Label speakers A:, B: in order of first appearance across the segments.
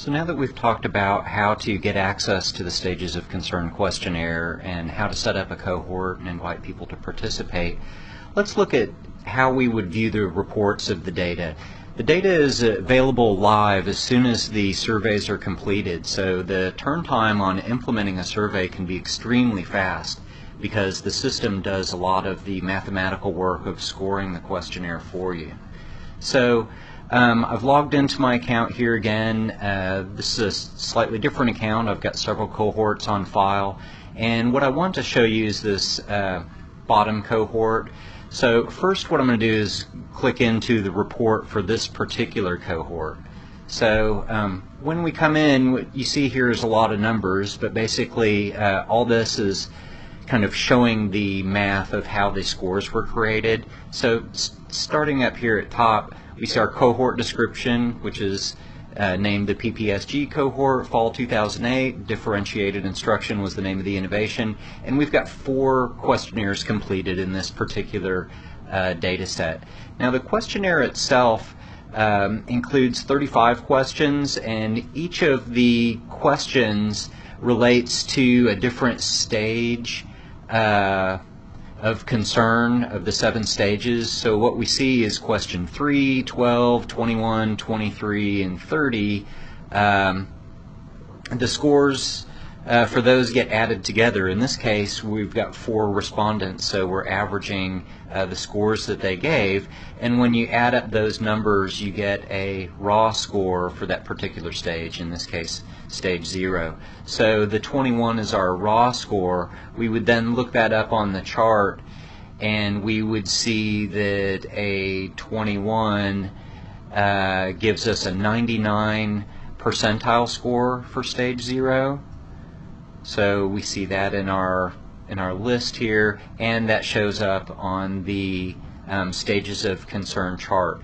A: So now that we've talked about how to get access to the Stages of Concern questionnaire and how to set up a cohort and invite people to participate, let's look at how we would view the reports of the data. The data is available live as soon as the surveys are completed, so the turn time on implementing a survey can be extremely fast because the system does a lot of the mathematical work of scoring the questionnaire for you. So I've logged into my account here again. This is a slightly different account. I've got several cohorts on file, and what I want to show you is this bottom cohort. So first what I'm going to do is click into the report for this particular cohort. So when we come in, what you see here is a lot of numbers, but basically all this is kind of showing the math of how the scores were created. So starting up here at top, we see our cohort description, which is named the PPSG cohort, fall 2008. Differentiated instruction was the name of the innovation. And we've got 4 questionnaires completed in this particular data set. Now the questionnaire itself includes 35 questions, and each of the questions relates to a different stage of concern of the 7 stages. So what we see is question 3, 12, 21, 23, and 30. The scores for those get added together. In this case, we've got 4 respondents, so we're averaging the scores that they gave, and when you add up those numbers, you get a raw score for that particular stage, in this case stage 0. So the 21 is our raw score. We would then look that up on the chart, and we would see that a 21 gives us a 99 percentile score for stage 0. So we see that in our list here, and that shows up on the stages of concern chart.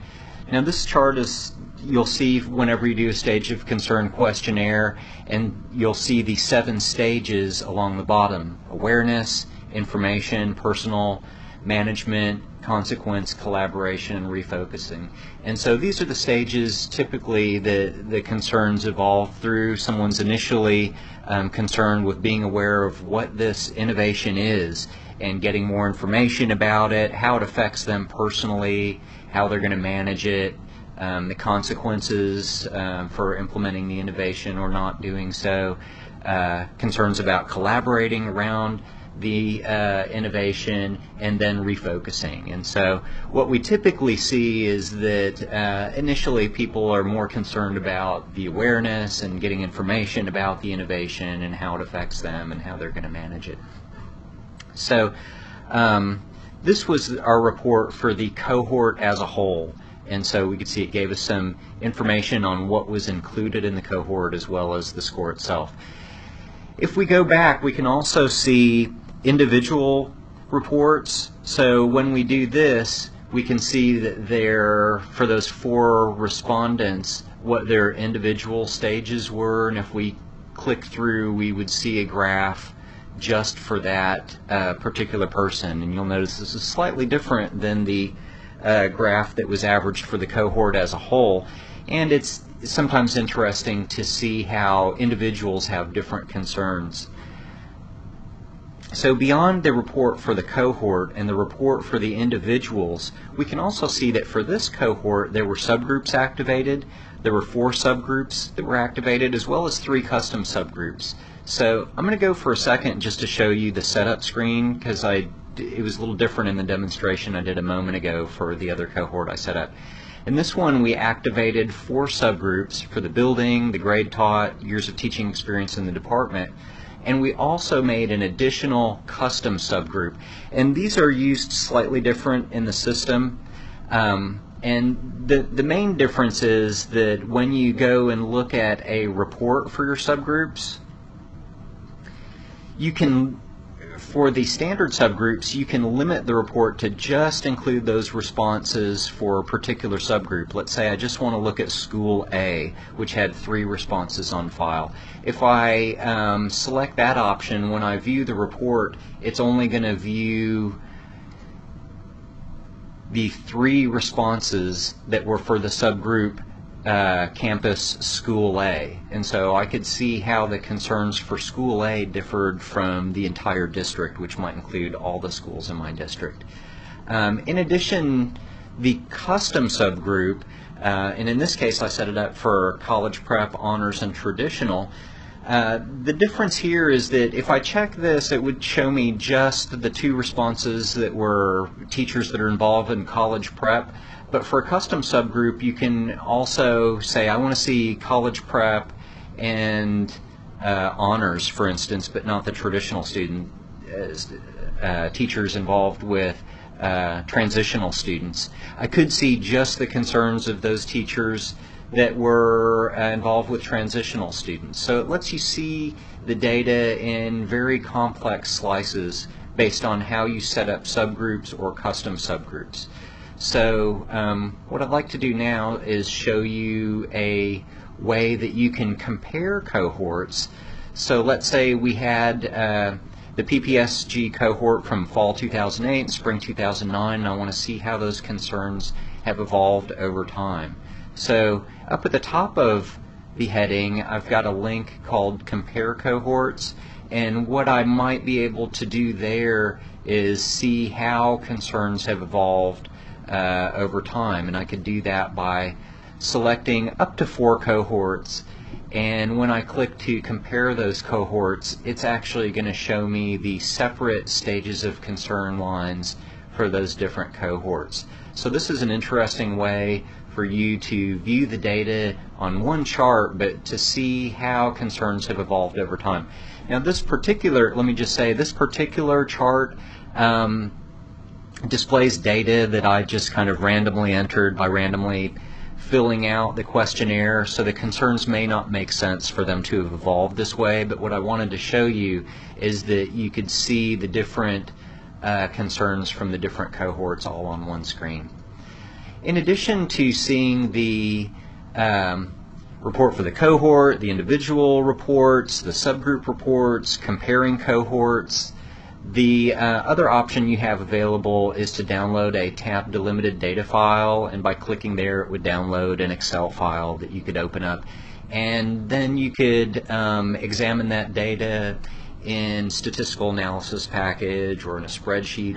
A: Now this chart is, you'll see whenever you do a stage of concern questionnaire, and you'll see the 7 stages along the bottom: awareness, information, personal, management, consequence, collaboration, and refocusing. And so these are the stages typically the concerns evolve through. Someone's initially concerned with being aware of what this innovation is and getting more information about it, how it affects them personally, how they're going to manage it, the consequences for implementing the innovation or not doing so, concerns about collaborating around the innovation, and then refocusing. And so what we typically see is that initially people are more concerned about the awareness and getting information about the innovation and how it affects them and how they're going to manage it. So this was our report for the cohort as a whole, and so we could see it gave us some information on what was included in the cohort as well as the score itself. If we go back, we can also see individual reports. So when we do this, we can see that for those 4 respondents, what their individual stages were, and if we click through, we would see a graph just for that particular person. And you'll notice this is slightly different than the graph that was averaged for the cohort as a whole, and it's sometimes interesting to see how individuals have different concerns. So beyond the report for the cohort and the report for the individuals, we can also see that for this cohort there were subgroups activated. There were 4 subgroups that were activated, as well as 3 custom subgroups. So I'm going to go for a second just to show you the setup screen, because it was a little different in the demonstration I did a moment ago for the other cohort I set up. In this one, we activated 4 subgroups for the building, the grade taught, years of teaching experience in the department, and we also made an additional custom subgroup. And these are used slightly different in the system. And the main difference is that when you go and look at a report for your subgroups, you can, for the standard subgroups, you can limit the report to just include those responses for a particular subgroup. Let's say I just want to look at School A, which had 3 responses on file. If I select that option, when I view the report, it's only going to view the 3 responses that were for the subgroup campus School A, and so I could see how the concerns for School A differed from the entire district, which might include all the schools in my district. In addition, the custom subgroup, and in this case I set it up for college prep, honors, and traditional. The difference here is that if I check this, it would show me just the 2 responses that were teachers that are involved in college prep. But for a custom subgroup, you can also say, I want to see college prep and honors, for instance, but not the traditional student teachers involved with transitional students. I could see just the concerns of those teachers that were involved with transitional students. So it lets you see the data in very complex slices based on how you set up subgroups or custom subgroups. So what I'd like to do now is show you a way that you can compare cohorts. So let's say we had the PPSG cohort from fall 2008 and spring 2009, and I want to see how those concerns have evolved over time. So up at the top of the heading, I've got a link called Compare Cohorts, and what I might be able to do there is see how concerns have evolved over time, and I could do that by selecting up to 4 cohorts, and when I click to compare those cohorts, it's actually going to show me the separate stages of concern lines for those different cohorts. So this is an interesting way for you to view the data on one chart, but to see how concerns have evolved over time. Now this particular, let me just say, this particular chart displays data that I just kind of randomly entered by randomly filling out the questionnaire, so the concerns may not make sense for them to have evolved this way, but what I wanted to show you is that you could see the different concerns from the different cohorts all on one screen. In addition to seeing the report for the cohort, the individual reports, the subgroup reports, comparing cohorts, the other option you have available is to download a tab delimited data file, and by clicking there it would download an Excel file that you could open up, and then you could examine that data in statistical analysis package or in a spreadsheet,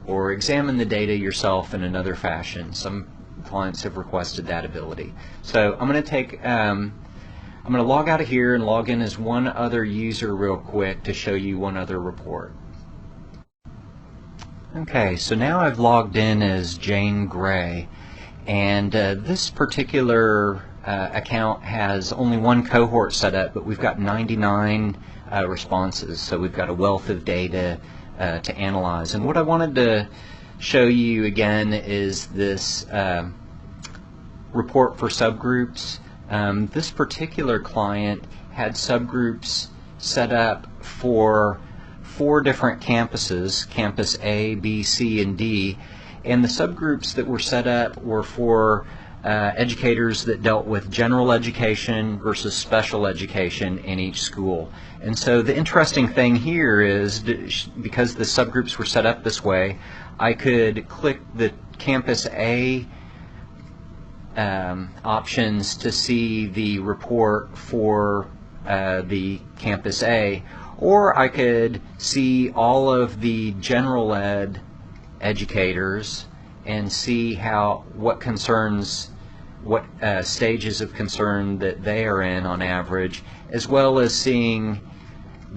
A: or examine the data yourself in another fashion. Some clients have requested that ability. So I'm going to take I'm going to log out of here and log in as one other user real quick to show you one other report. Okay, so now I've logged in as Jane Gray, and this particular account has only one cohort set up, but we've got 99 responses, so we've got a wealth of data to analyze. And what I wanted to show you again is this report for subgroups. This particular client had subgroups set up for 4 different campuses, campus A, B, C, and D, and the subgroups that were set up were for educators that dealt with general education versus special education in each school. And so the interesting thing here is, because the subgroups were set up this way, I could click the campus A options to see the report for the campus A, or I could see all of the general ed educators and see what concerns, what stages of concern that they are in on average, as well as seeing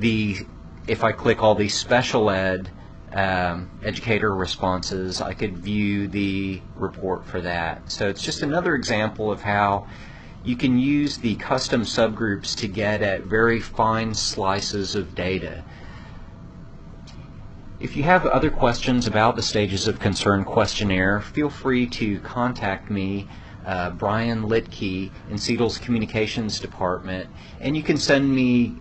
A: if I click all these special ed educator responses, I could view the report for that. So it's just another example of how you can use the custom subgroups to get at very fine slices of data. If you have other questions about the Stages of Concern questionnaire, feel free to contact me, Brian Litke, in Seattle's Communications Department, and you can send me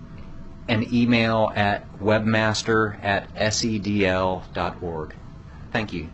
A: an email at webmaster@sedl.org. Thank you.